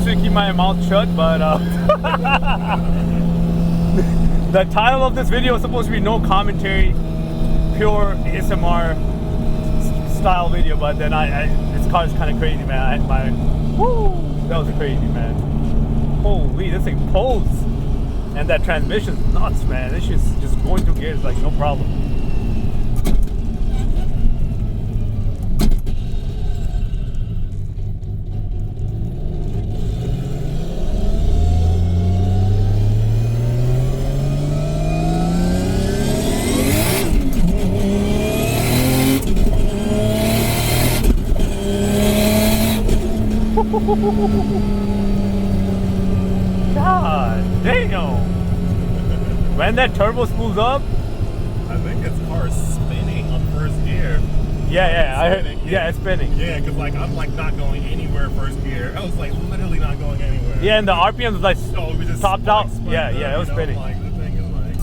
supposed to keep my mouth shut, but the title of this video is supposed to be no commentary, pure ASMR style video. But then this car is kind of crazy, man. That was crazy, man. Holy, this thing pulls, and that transmission's nuts, man. This shit's just going through gears like no problem. God damn! When that turbo spools up, I think its car is spinning on first gear. Yeah, I heard. Yeah, it's spinning. Yeah, because like I'm like not going anywhere first gear. I was like literally not going anywhere. Yeah, and the RPM was like we just topped out. Spun Yeah, up, it was spinning. Like the thing is like.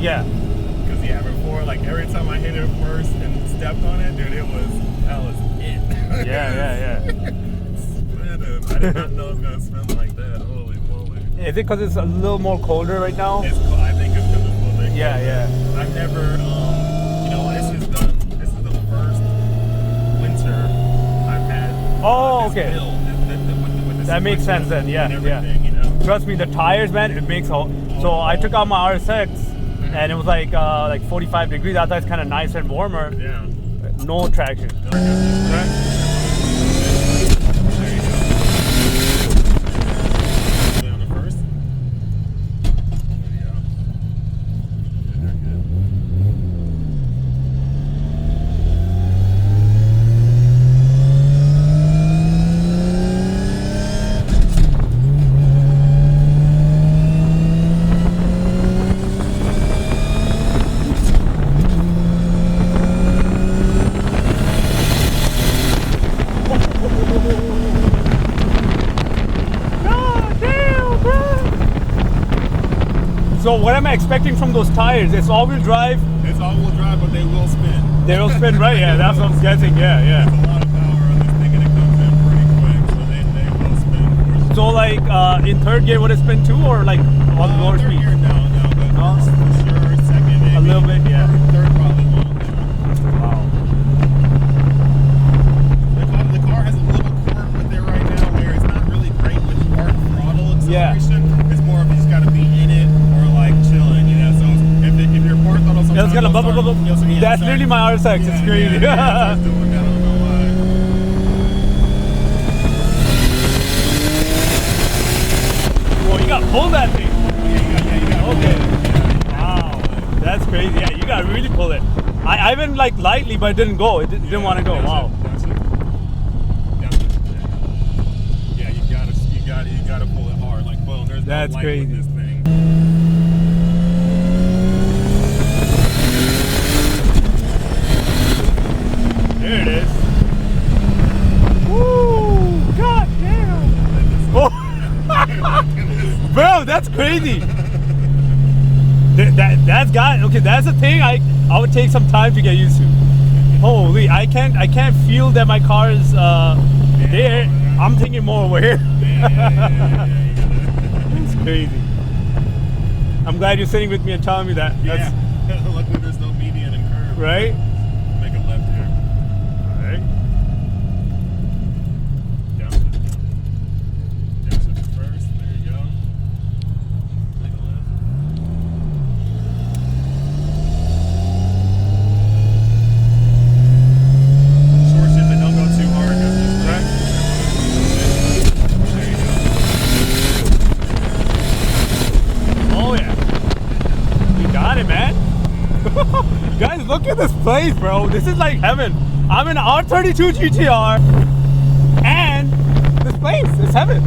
Yeah. Because before, like every time I hit it first and stepped on it, dude, that was it. Yeah. Spinning. I did not know it was gonna spin like that. Holy moly. Is it because it's a little more colder right now? I think it's because it's a little bit colder. Yeah. I've never, this is the first winter I've had. Oh, this okay. build, with this That makes sense then. Yeah. You know? Trust me, the tires, man, it makes all. So I took out my RSX, and it was like 45 degrees. I thought it's kind of nice and warmer. Yeah. No traction. Right? So what am I expecting from those tires? It's all-wheel drive? It's all-wheel drive, but they will spin. They will spin, right? Yeah, that's what I'm guessing. Yeah. There's a lot of power on this thing, and it comes in pretty quick, so they will spin. So like in third gear, would it spin too, or like on lower third speed? gear, no, but first for sure, second maybe. A little bit, yeah. Third probably won't. Wow. The car has a little quirk with it right now, where it's not really great with hard throttle acceleration. Yeah. It's more of you just got to be in it or like chilling, you know. So if your hard throttle sometimes It's gonna bubble. That's literally my RSX. It's crazy. Yeah, it's doing that. I don't know why. Well, you got to pull that thing. Yeah, you got. Okay. Wow. That's crazy. Yeah, you got to really pull it. I went like lightly, but it didn't go. It didn't want to go. Wow. That's it. Yeah, you gotta pull it hard. Like, well, there's That's no light crazy. with this thing. There it is. Woo! God damn! Oh. Bro, that's crazy. That's got okay. That's the thing. I would take some time to get used to. Holy, I can't feel that my car is there. I'm thinking more over here. Yeah. It's crazy. I'm glad you're sitting with me and telling me that. Yeah. Luckily, there's no median and curve. Right? Make a left here. All right. Down to first. There you go. Make a left. Short shift and don't go too hard. Right. There you go. Oh yeah. You got it, man. Guys, look at this place, bro. This is like heaven. I'm in R32 GT-R and this place is heaven.